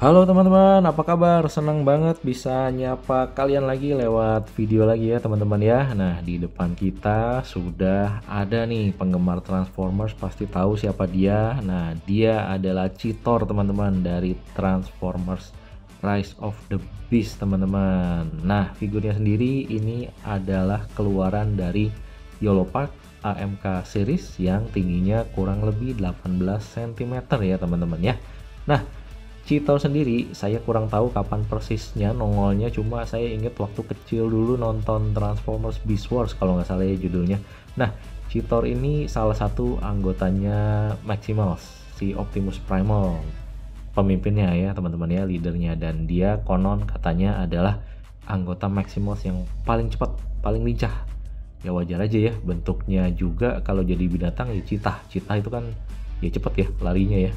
Halo teman-teman, apa kabar? Senang banget bisa nyapa kalian lagi lewat video lagi ya teman-teman ya. Nah, di depan kita sudah ada nih penggemar Transformers, pasti tahu siapa dia. Nah, dia adalah Cheetor teman-teman dari Transformers Rise of the Beast teman-teman. Nah, figurnya sendiri ini adalah keluaran dari Yolopark AMK series yang tingginya kurang lebih 18 cm ya teman-teman ya. Nah, Cheetor sendiri saya kurang tahu kapan persisnya nongolnya, cuma saya ingat waktu kecil dulu nonton Transformers Beast Wars kalau nggak salah ya judulnya. Nah, Cheetor ini salah satu anggotanya Maximals, si Optimus Primal, pemimpinnya ya teman-teman ya, leadernya, dan dia konon katanya adalah anggota Maximals yang paling cepat, paling lincah. Ya wajar aja ya, bentuknya juga kalau jadi binatang ya citah itu kan ya cepet ya larinya ya.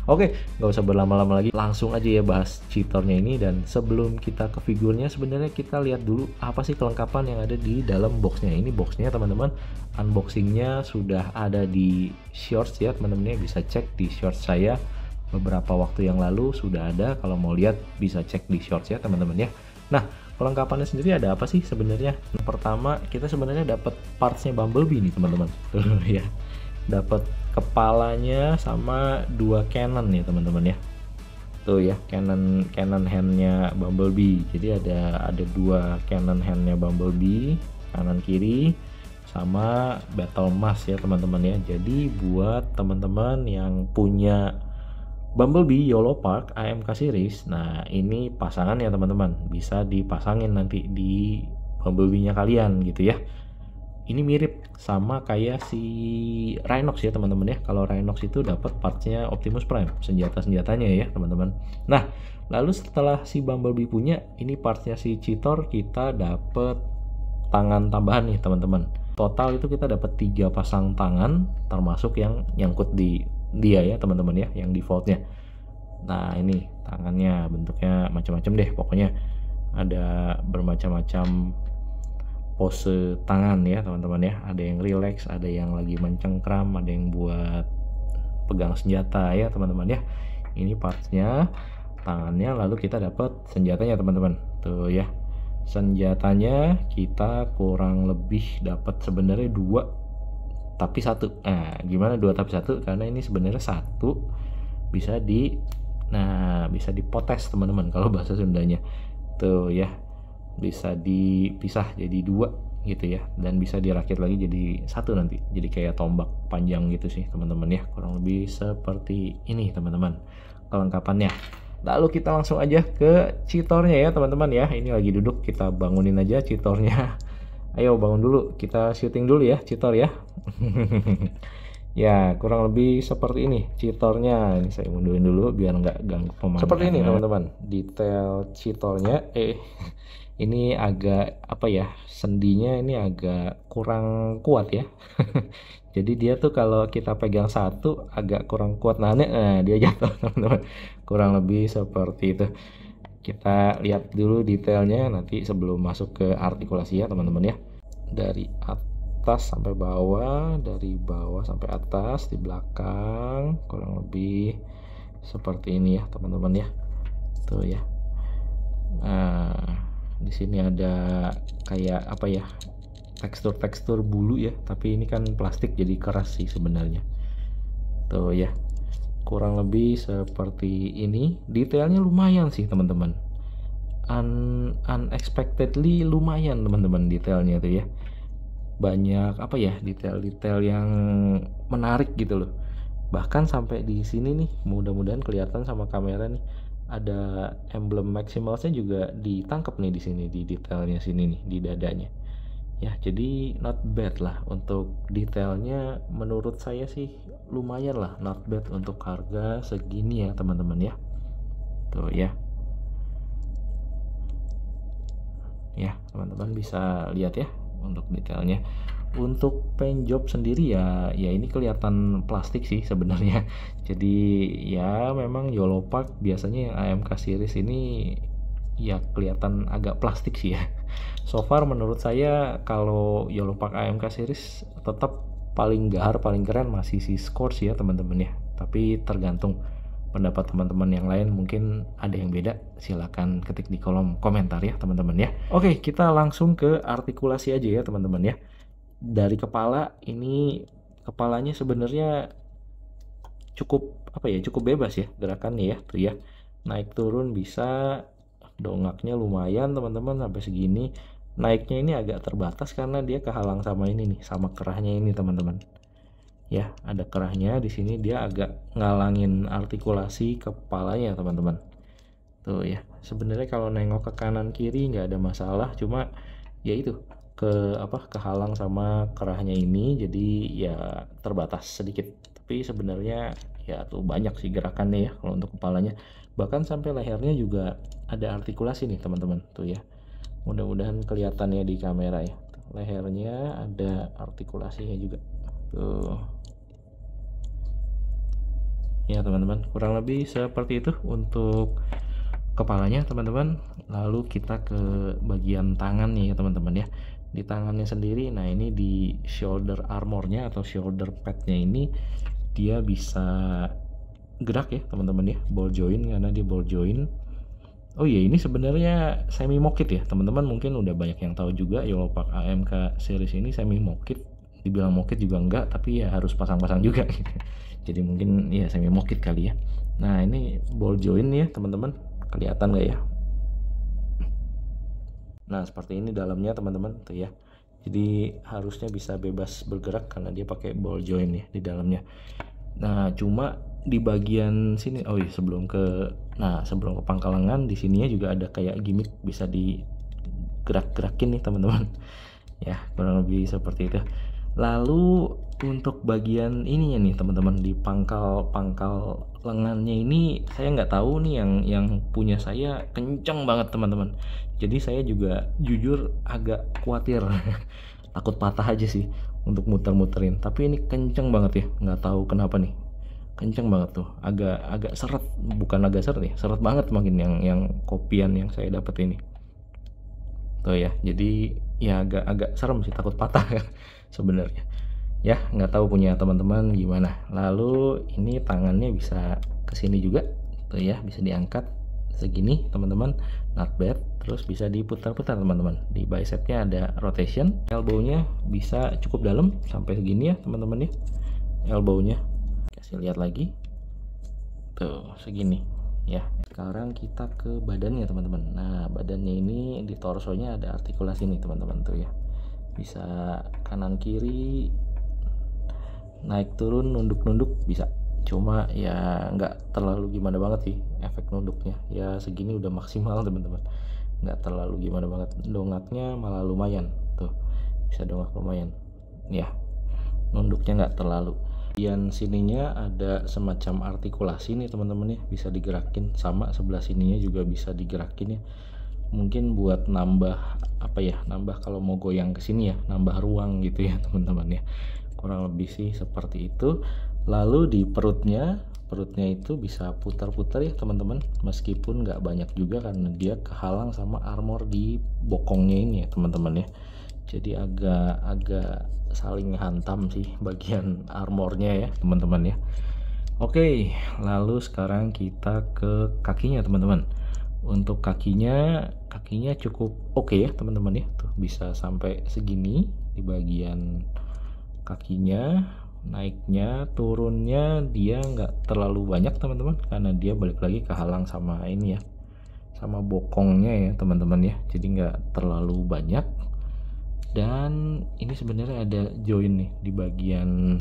Oke, nggak usah berlama-lama lagi, langsung aja ya bahas cheaternya ini. Dan sebelum kita ke figurnya, sebenarnya kita lihat dulu apa sih kelengkapan yang ada di dalam boxnya. Ini boxnya teman-teman, unboxingnya sudah ada di shorts ya teman-teman ya, bisa cek di shorts saya beberapa waktu yang lalu sudah ada. Kalau mau lihat bisa cek di shorts ya teman-teman ya. Nah, kelengkapannya sendiri ada apa sih sebenarnya? Pertama, kita sebenarnya dapat partsnya Bumblebee nih teman-teman. Tuh ya, dapat kepalanya sama dua cannon ya teman-teman ya. Tuh ya, cannon handnya Bumblebee. Jadi ada dua cannon handnya Bumblebee, kanan kiri, sama battle mask ya teman-teman ya. Jadi buat teman-teman yang punya Bumblebee Yolopark AMK series, nah ini pasangan ya teman-teman, bisa dipasangin nanti di Bumblebee-nya kalian gitu ya. Ini mirip sama kayak si Rhinox ya teman-teman ya. Kalau Rhinox itu dapat partsnya Optimus Prime, senjata-senjatanya ya teman-teman. Nah, lalu setelah si Bumblebee punya, ini partsnya si Cheetor, kita dapat tangan tambahan nih teman-teman. Total itu kita dapat 3 pasang tangan, termasuk yang nyangkut di dia ya teman-teman ya, yang defaultnya. Nah, ini tangannya bentuknya macam-macam deh, pokoknya ada bermacam-macam pose tangan ya teman-teman ya. Ada yang relax, ada yang lagi mencengkram, ada yang buat pegang senjata ya teman-teman ya. Ini partsnya, tangannya, lalu kita dapat senjatanya teman-teman. Tuh ya, senjatanya kita kurang lebih dapat sebenarnya 2 tapi 1. Nah, gimana 2 tapi 1? Karena ini sebenarnya 1 bisa bisa dipotes teman-teman kalau bahasa Sundanya. Tuh ya, bisa dipisah jadi 2 gitu ya, dan bisa dirakit lagi jadi 1 nanti. Jadi kayak tombak panjang gitu sih teman-teman ya. Kurang lebih seperti ini teman-teman kelengkapannya. Lalu kita langsung aja ke cheetornya ya teman-teman ya. Ini lagi duduk, kita bangunin aja cheetornya. Ayo bangun dulu, kita syuting dulu ya cheetor ya. Ya, kurang lebih seperti ini cheetornya. Ini saya mundurin dulu biar nggak ganggu pemandangan. Seperti ini teman-teman, detail cheetornya. Ini agak apa ya, sendinya ini agak kurang kuat ya. Jadi dia tuh kalau kita pegang satu agak kurang kuat nahannya, nah dia jatuh teman-teman. Kurang lebih seperti itu. Kita lihat dulu detailnya nanti sebelum masuk ke artikulasi ya teman-teman ya. Dari atas sampai bawah, dari bawah sampai atas, di belakang kurang lebih seperti ini ya teman-teman ya. Tuh ya. Nah, di sini ada kayak apa ya, tekstur bulu ya, tapi ini kan plastik jadi keras sih sebenarnya. Tuh ya, kurang lebih seperti ini. Detailnya lumayan sih teman-teman, unexpectedly lumayan teman-teman detailnya tuh ya. Banyak apa ya, detail-detail yang menarik gitu loh. Bahkan sampai di sini nih, mudah-mudahan kelihatan sama kamera nih, ada emblem Maximalsnya juga ditangkap nih di sini, di detailnya sini nih, di dadanya. Ya, jadi not bad lah untuk detailnya, menurut saya sih lumayan lah, not bad untuk harga segini ya teman-teman ya. Tuh ya. Ya, teman-teman bisa lihat ya untuk detailnya. Untuk paint job sendiri ya ini kelihatan plastik sih sebenarnya. Jadi ya memang Yolopark biasanya yang AMK series ini ya kelihatan agak plastik sih ya. So far menurut saya kalau Yolopark AMK series tetap paling gahar, paling keren masih si Scorch ya teman-teman ya. Tapi tergantung pendapat teman-teman yang lain mungkin ada yang beda, silahkan ketik di kolom komentar ya teman-teman ya. Oke, kita langsung ke artikulasi aja ya teman-teman ya. Dari kepala ini, kepalanya sebenarnya cukup apa ya, cukup bebas ya gerakannya ya tuh ya, naik turun bisa, dongaknya lumayan teman-teman sampai segini. Naiknya ini agak terbatas karena dia kehalang sama ini nih, sama kerahnya ini teman-teman ya, ada kerahnya di sini, dia agak ngalangin artikulasi kepalanya teman-teman tuh ya. Sebenarnya kalau nengok ke kanan kiri nggak ada masalah, cuma ya itu kehalang sama kerahnya ini, jadi ya terbatas sedikit. Tapi sebenarnya ya tuh banyak sih gerakannya ya kalau untuk kepalanya, bahkan sampai lehernya juga ada artikulasi nih teman-teman tuh ya. Mudah-mudahan kelihatannya di kamera ya, lehernya ada artikulasinya juga tuh ya teman-teman. Kurang lebih seperti itu untuk kepalanya teman-teman. Lalu kita ke bagian tangan nih ya teman-teman ya. Di tangannya sendiri, nah ini di shoulder armornya atau shoulder padnya ini dia bisa gerak ya teman-teman ya, ball joint, karena dia ball joint. Oh iya, ini sebenarnya semi mokit ya teman-teman, mungkin udah banyak yang tahu juga Yolopark AMK series ini semi mokit. Dibilang mokit juga enggak, tapi ya harus pasang-pasang juga gitu. Jadi mungkin ya semi mokit kali ya. Nah ini ball joint ya teman-teman, kelihatan nggak ya? Nah seperti ini dalamnya teman-teman tuh ya. Jadi harusnya bisa bebas bergerak karena dia pakai ball joint ya di dalamnya. Nah cuma di bagian sini, oh iya sebelum ke pangkal lengan, di sininya juga ada kayak gimmick bisa digerak-gerakin nih teman-teman. Ya kurang lebih seperti itu. Lalu untuk bagian ininya nih teman-teman, di pangkal lengannya ini saya nggak tahu nih, yang punya saya kenceng banget teman-teman. Jadi saya juga jujur agak khawatir takut patah aja sih untuk muter-muterin, tapi ini kenceng banget ya, nggak tahu kenapa nih, kenceng banget tuh, agak seret, bukan agak seret ya, seret banget makin yang kopian yang saya dapet ini tuh ya. Jadi ya agak serem sih, takut patah sebenarnya ya, nggak tahu punya teman-teman gimana. Lalu ini tangannya bisa kesini juga tuh ya, bisa diangkat segini teman-teman, not bad. Terus bisa diputar-putar teman-teman, di bicepnya ada rotation, elbownya bisa cukup dalam sampai segini ya teman-teman ya, elbownya kasih lihat lagi tuh segini ya. Sekarang kita ke badannya teman-teman. Nah badannya ini di torsonya ada artikulasi nih teman-teman tuh ya, bisa kanan kiri, naik turun, nunduk bisa. Cuma ya nggak terlalu gimana banget sih efek nunduknya, ya segini udah maksimal teman-teman, nggak terlalu gimana banget. Dongaknya malah lumayan tuh, bisa dongak lumayan ya, nunduknya nggak terlalu. Bagian sininya ada semacam artikulasi nih teman-teman ya, bisa digerakin, sama sebelah sininya juga bisa digerakin ya, mungkin buat nambah apa ya, nambah kalau mau goyang ke sini ya, nambah ruang gitu ya teman-teman ya, kurang lebih sih seperti itu. Lalu di perutnya itu bisa putar-putar ya teman-teman, meskipun nggak banyak juga karena dia kehalang sama armor di bokongnya ini ya teman-teman ya, jadi agak saling hantam sih bagian armornya ya teman-teman ya. Oke, lalu sekarang kita ke kakinya teman-teman. Untuk kakinya cukup oke ya teman-teman ya, tuh bisa sampai segini di bagian kakinya. Naiknya turunnya dia nggak terlalu banyak teman-teman, karena dia balik lagi kehalang sama ini ya, sama bokongnya ya teman-teman ya, jadi nggak terlalu banyak. Dan ini sebenarnya ada join nih di bagian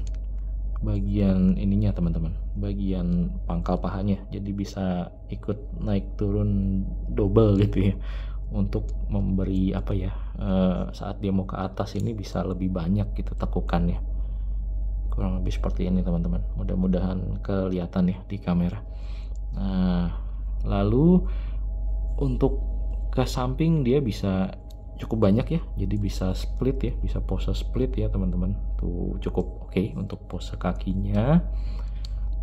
ininya teman-teman, bagian pangkal pahanya, jadi bisa ikut naik turun double gitu ya, untuk memberi apa ya, saat dia mau ke atas ini bisa lebih banyak gitu tekukannya. Kurang lebih seperti ini teman-teman, mudah-mudahan kelihatan ya di kamera. Nah lalu untuk ke samping dia bisa cukup banyak ya, jadi bisa split ya, bisa pose split ya teman-teman, tuh cukup oke untuk pose kakinya.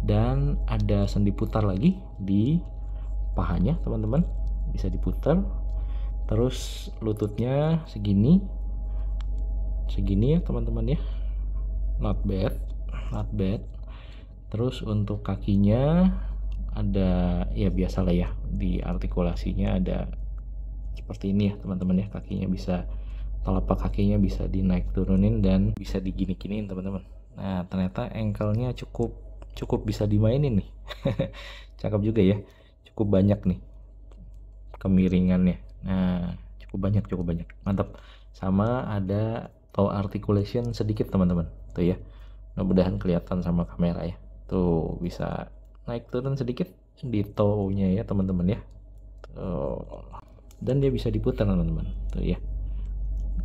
Dan ada sendi putar lagi di pahanya teman-teman, bisa diputar. Terus lututnya segini ya teman-teman ya, not bad. Terus untuk kakinya ada ya biasalah ya, di artikulasinya ada seperti ini ya teman-teman ya, kakinya bisa, telapak kakinya bisa dinaik turunin dan bisa digini-giniin teman-teman. Nah ternyata ankle-nya cukup cukup bisa dimainin nih. Cakep juga ya, cukup banyak nih kemiringannya. Nah cukup banyak, mantap. Sama ada toe articulation sedikit teman-teman tuh ya, mudah-mudahan kelihatan sama kamera ya. Tuh bisa naik turun sedikit di toe-nya ya teman-teman ya. Tuh. Dan dia bisa diputar teman-teman tuh ya,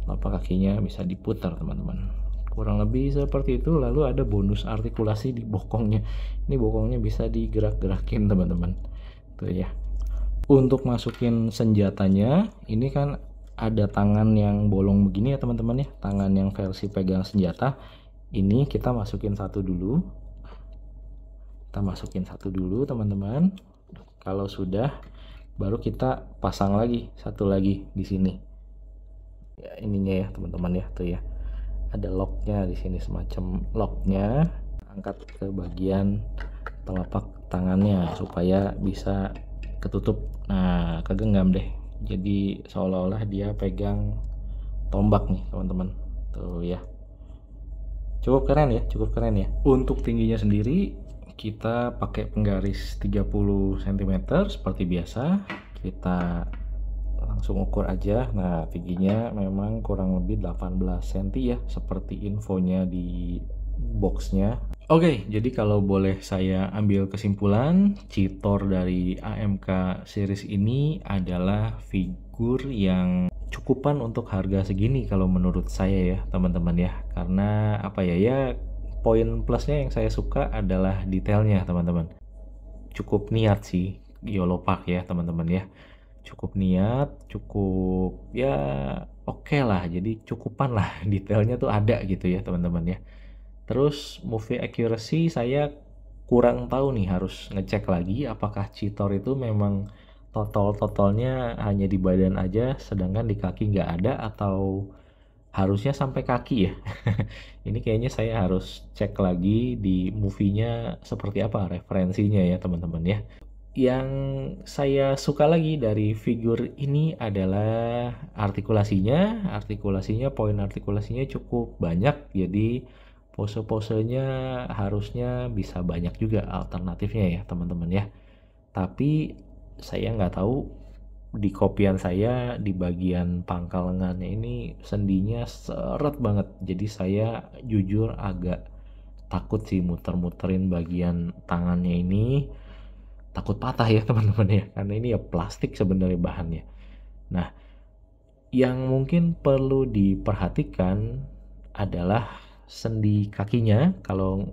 telapak kakinya bisa diputar teman-teman, kurang lebih seperti itu. Lalu ada bonus artikulasi di bokongnya, ini bokongnya bisa digerak-gerakin teman-teman tuh ya. Untuk masukin senjatanya ini kan ada tangan yang bolong begini ya teman-teman ya, tangan yang versi pegang senjata. Ini kita masukin satu dulu, teman-teman. Kalau sudah, baru kita pasang lagi satu lagi di sini ya, ininya ya teman-teman ya, tuh ya ada locknya di sini, semacam locknya. Angkat ke bagian telapak tangannya supaya bisa ketutup. Nah kegenggam deh, jadi seolah-olah dia pegang tombak nih teman-teman tuh ya. Cukup keren ya. Untuk tingginya sendiri kita pakai penggaris 30 cm seperti biasa, kita langsung ukur aja. Nah tingginya memang kurang lebih 18 cm ya, seperti infonya di boxnya. Oke, jadi kalau boleh saya ambil kesimpulan, Cheetor dari AMK series ini adalah figur yang cukupan untuk harga segini kalau menurut saya ya teman-teman ya. Karena apa ya, poin plusnya yang saya suka adalah detailnya teman-teman. Cukup niat sih Yolopark ya teman-teman ya, cukup niat, cukup ya oke lah, jadi cukupan lah detailnya tuh ada gitu ya teman-teman ya. Terus movie accuracy saya kurang tahu nih, harus ngecek lagi apakah Cheetor itu memang totalnya hanya di badan aja sedangkan di kaki nggak ada, atau harusnya sampai kaki ya. Ini kayaknya saya harus cek lagi di movie-nya seperti apa referensinya ya teman-teman ya. Yang saya suka lagi dari figur ini adalah artikulasinya, poin artikulasinya cukup banyak, jadi pose-posenya harusnya bisa banyak juga alternatifnya ya teman-teman ya. Tapi saya nggak tahu, di kopian saya di bagian pangkal lengannya ini sendinya seret banget, jadi saya jujur agak takut sih muter-muterin bagian tangannya ini, takut patah ya teman-teman ya, karena ini ya plastik sebenarnya bahannya. Nah yang mungkin perlu diperhatikan adalah sendi kakinya. Kalau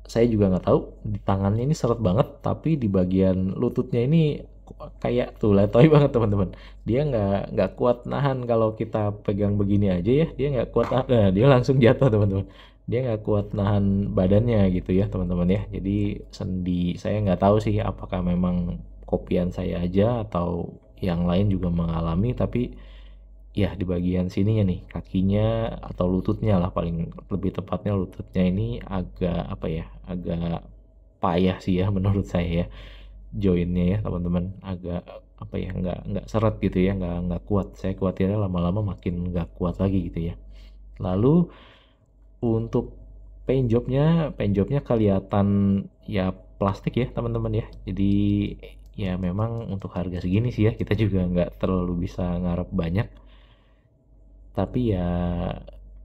saya juga nggak tahu, di tangannya ini seret banget, tapi di bagian lututnya ini kayak tuh letoy banget teman-teman. Dia nggak kuat nahan, kalau kita pegang begini aja ya dia nggak kuat, nah, dia langsung jatuh teman-teman. Dia nggak kuat nahan badannya gitu ya teman-teman ya. Jadi sendi saya nggak tahu sih apakah memang kopian saya aja atau yang lain juga mengalami, tapi ya di bagian sininya nih, kakinya atau lututnya lah, paling lebih tepatnya lututnya ini agak apa ya, agak payah sih ya menurut saya ya, joinnya ya teman-teman, agak apa ya, nggak seret gitu ya, nggak kuat. Saya khawatirnya lama-lama makin nggak kuat lagi gitu ya. Lalu untuk paint jobnya kelihatan ya plastik ya teman-teman ya, jadi ya memang untuk harga segini sih ya kita juga nggak terlalu bisa ngarep banyak. Tapi ya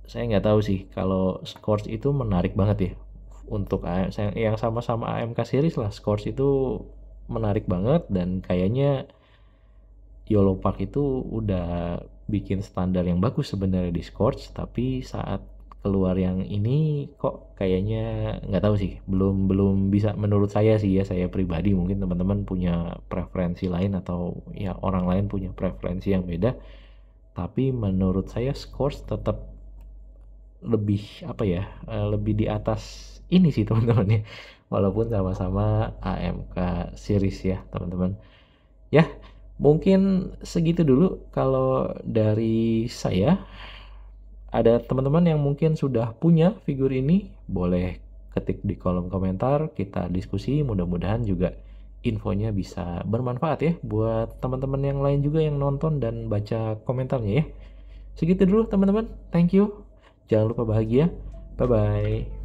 saya nggak tahu sih, kalau Scorch itu menarik banget ya untuk yang sama-sama AMK series lah. Scorch itu menarik banget, dan kayaknya Yolopark itu udah bikin standar yang bagus sebenarnya di Scorch, tapi saat keluar yang ini kok kayaknya nggak tahu sih, belum bisa menurut saya sih ya, saya pribadi. Mungkin teman-teman punya preferensi lain, atau ya orang lain punya preferensi yang beda, tapi menurut saya Scorch tetap lebih apa ya, lebih di atas ini sih teman-teman ya, walaupun sama-sama AMK series ya teman-teman ya. Mungkin segitu dulu kalau dari saya. Ada teman-teman yang mungkin sudah punya figur ini, boleh ketik di kolom komentar, kita diskusi, mudah-mudahan juga infonya bisa bermanfaat ya buat teman-teman yang lain juga yang nonton dan baca komentarnya ya. Segitu dulu teman-teman, thank you. Jangan lupa bahagia. Bye-bye.